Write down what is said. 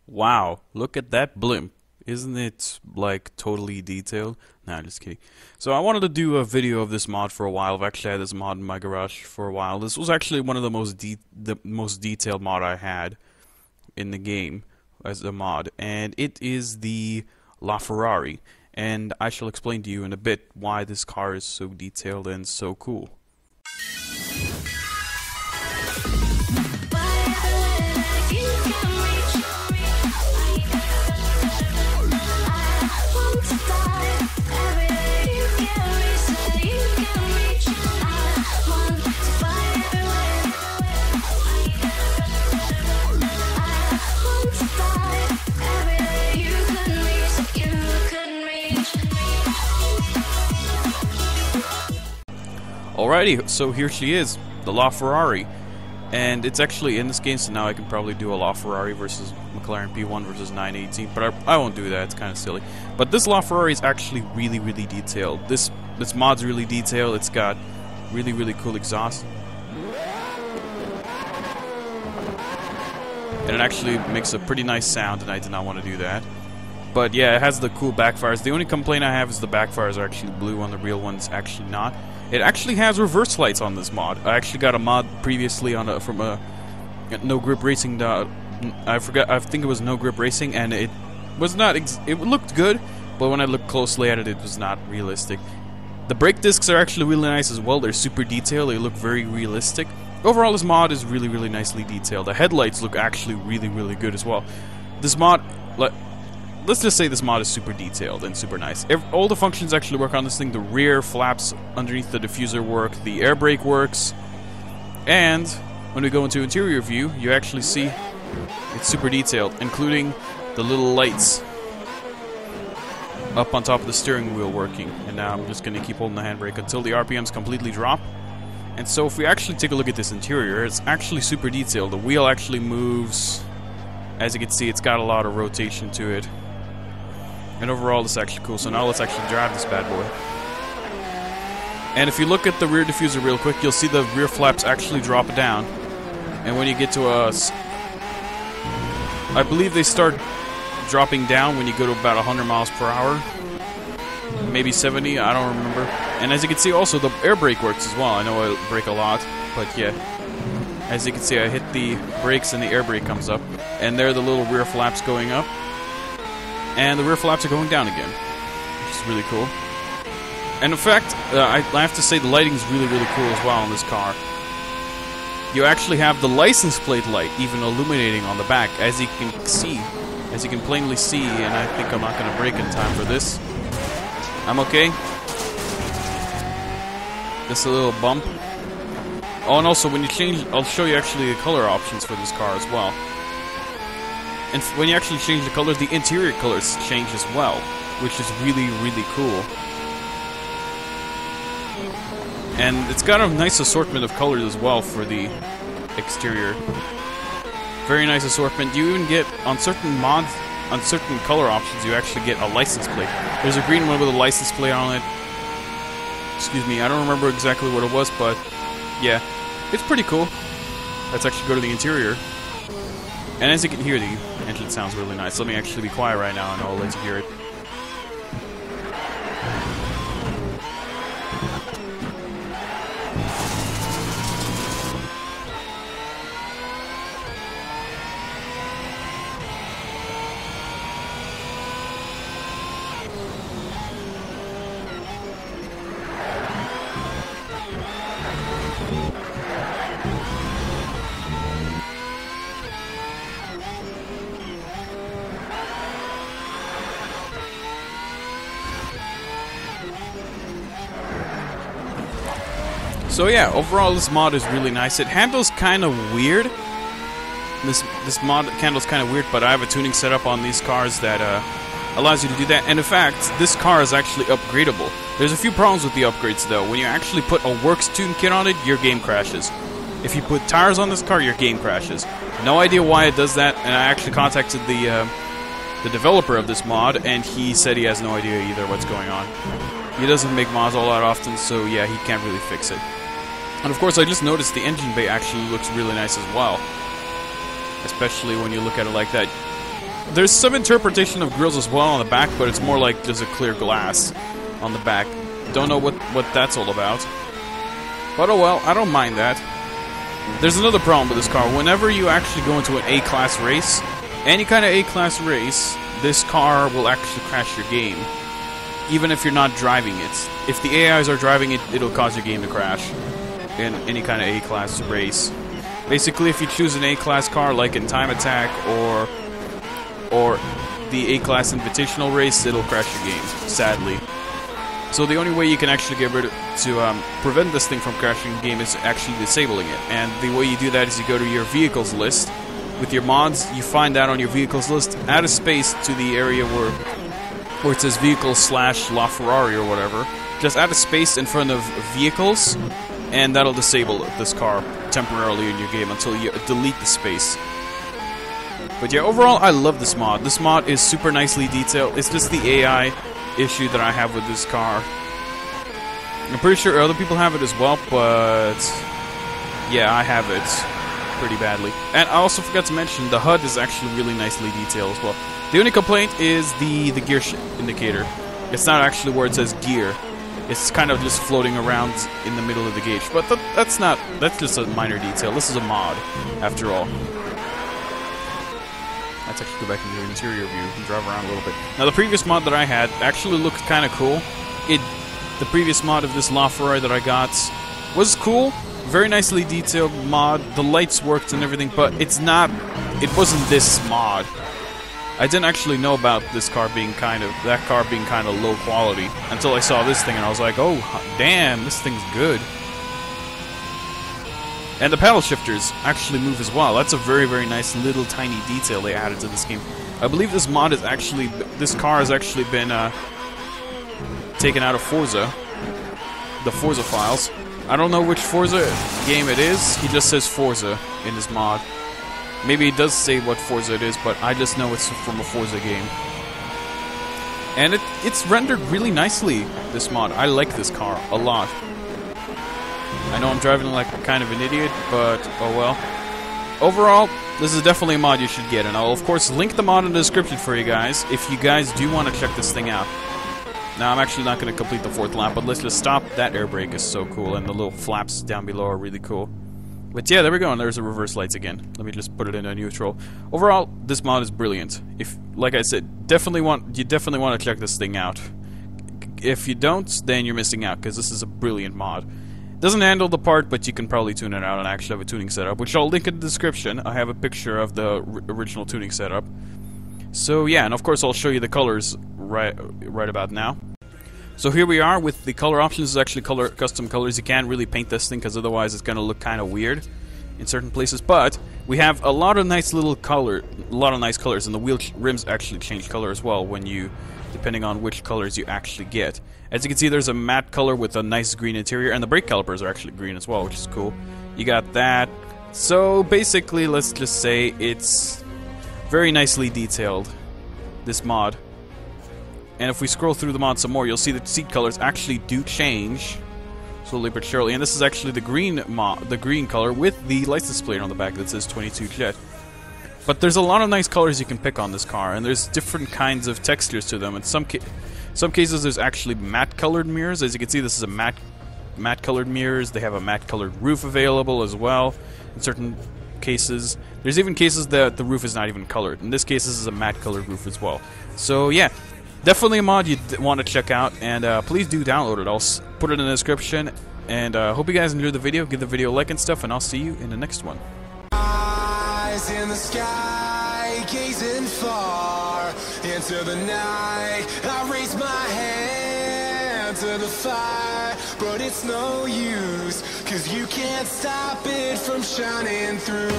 Wow, look at that blimp. Isn't it, like, totally detailed? Nah, just kidding. So I wanted to do a video of this mod for a while. I've actually had this mod in my garage for a while. This was actually one of the most detailed mod I had in the game as a mod. And it is the LaFerrari. And I shall explain to you in a bit why this car is so detailed and so cool. Alrighty, so here she is, the LaFerrari. And it's actually in this game, so now I can probably do a LaFerrari versus McLaren P1 versus 918, but I won't do that, it's kind of silly. But this LaFerrari is actually really, really detailed. This mod's really detailed, it's got really, really cool exhaust. And it actually makes a pretty nice sound, and I did not want to do that. But yeah, it has the cool backfires. The only complaint I have is the backfires are actually blue on the real ones, actually not. It actually has reverse lights on this mod. I actually got a mod previously on from a No Grip Racing. I think it was No Grip Racing, and it was not. It looked good, but when I looked closely at it, it was not realistic. The brake discs are actually really nice as well. They're super detailed. They look very realistic. Overall, this mod is really, really nicely detailed. The headlights look actually really, really good as well. This mod, let's just say this mod is super detailed and super nice. All the functions actually work on this thing. The rear flaps underneath the diffuser work, the air brake works, and when we go into interior view, you actually see it's super detailed, including the little lights up on top of the steering wheel working. And now I'm just going to keep holding the handbrake until the RPMs completely drop. And so if we actually take a look at this interior, it's actually super detailed. The wheel actually moves. As you can see, it's got a lot of rotation to it. And overall, it's actually cool. So now let's actually drive this bad boy. And if you look at the rear diffuser real quick, you'll see the rear flaps actually drop down. And when you get to I believe they start dropping down when you go to about 100 miles per hour. Maybe 70, I don't remember. And as you can see, also the air brake works as well. I know I brake a lot, but yeah. As you can see, I hit the brakes and the air brake comes up. And there are the little rear flaps going up. And the rear flaps are going down again, which is really cool. And in fact, I have to say the lighting is really, really cool as well on this car. You actually have the license plate light even illuminating on the back, as you can see, as you can plainly see. And I think I'm not going to brake in time for this. I'm okay. Just a little bump. Oh, and also when you change, I'll show you actually the color options for this car as well. And when you actually change the colors, the interior colors change as well, which is really, really cool. And it's got a nice assortment of colors as well for the exterior. Very nice assortment. You even get, on certain mods, on certain color options, you actually get a license plate. There's a green one with a license plate on it. Excuse me, I don't remember exactly what it was, but yeah, it's pretty cool. Let's actually go to the interior. And as you can hear, the engine sounds really nice. Let me actually be quiet right now and I'll let you hear it. So yeah, overall this mod is really nice. It handles kind of weird. This mod handles kind of weird, but I have a tuning setup on these cars that allows you to do that. And in fact, this car is actually upgradable. There's a few problems with the upgrades though. When you actually put a Works tune kit on it, your game crashes. If you put tires on this car, your game crashes. No idea why it does that, and I actually contacted the developer of this mod, and he said he has no idea either what's going on. He doesn't make mods all that often, so yeah, he can't really fix it. And of course, I just noticed the engine bay actually looks really nice as well. Especially when you look at it like that. There's some interpretation of grills as well on the back, but it's more like there's a clear glass on the back. Don't know what that's all about. But oh well, I don't mind that. There's another problem with this car. Whenever you actually go into an A-class race, any kind of A-class race, this car will actually crash your game. Even if you're not driving it. If the AIs are driving it, it'll cause your game to crash. In any kind of A-class race. Basically, if you choose an A-class car, like in Time Attack or the A-class Invitational race, it'll crash your game, sadly. So the only way you can actually get rid of to prevent this thing from crashing the game is actually disabling it. And the way you do that is you go to your vehicles list. With your mods, you find that on your vehicles list, add a space to the area where it says vehicles / LaFerrari or whatever. Just add a space in front of vehicles, and that'll disable this car temporarily in your game until you delete the space. But yeah, overall, I love this mod. This mod is super nicely detailed. It's just the AI issue that I have with this car. I'm pretty sure other people have it as well, but yeah, I have it pretty badly. And I also forgot to mention, the HUD is actually really nicely detailed as well. The only complaint is the gear indicator. It's not actually where it says gear. It's kind of just floating around in the middle of the gauge. But that's just a minor detail. This is a mod, after all. Let's actually go back into the interior view and drive around a little bit. Now, the previous mod that I had actually looked kind of cool. The previous mod of this LaFerrari that I got was cool. Very nicely detailed mod. The lights worked and everything, but it wasn't this mod. I didn't actually know about this car being kind of low quality until I saw this thing, and I was like, oh, damn, this thing's good. And the paddle shifters actually move as well. That's a very, very nice little tiny detail they added to this game. I believe this car has actually been taken out of Forza, the Forza files. I don't know which Forza game it is. He just says Forza in his mod. Maybe it does say what Forza it is, but I just know it's from a Forza game. And it's rendered really nicely, this mod. I like this car a lot. I know I'm driving like kind of an idiot, but oh well. Overall, this is definitely a mod you should get, and I'll of course link the mod in the description for you guys if you guys do want to check this thing out. Now, I'm actually not going to complete the 4th lap, but let's just stop. That air brake is so cool, and the little flaps down below are really cool. But yeah, there we go, and there's the reverse lights again. Let me just put it into neutral. Overall, this mod is brilliant. Like I said, you definitely want to check this thing out. If you don't, then you're missing out, because this is a brilliant mod. Doesn't handle the part, but you can probably tune it out and actually have a tuning setup, which I'll link in the description. I have a picture of the original tuning setup. So yeah, and of course I'll show you the colors right about now. So here we are with the color options. This is actually custom colors. You can't really paint this thing because otherwise it's going to look kind of weird in certain places. But we have a lot of nice colors, and the wheel rims actually change color as well depending on which colors you actually get. As you can see, there's a matte color with a nice green interior, and the brake calipers are actually green as well, which is cool. You got that. So basically, let's just say it's very nicely detailed, this mod. And if we scroll through the mod some more, you'll see that seat colors actually do change slowly but surely. And this is actually the green color with the license plate on the back that says 22 Jet. But there's a lot of nice colors you can pick on this car, and there's different kinds of textures to them. In some cases, there's actually matte-colored mirrors. As you can see, this is a matte-colored mirrors. They have a matte-colored roof available as well. In certain cases, there's even cases that the roof is not even colored. In this case, this is a matte-colored roof as well. So yeah, definitely a mod you want to check out, and please do download it. I'll put it in the description. And hope you guys enjoyed the video. Give the video a like and stuff, and I'll see you in the next one. In the sky, gazing far into the night, I raise my hand to the fire, but it's no use, 'cause you can't stop it from shining through.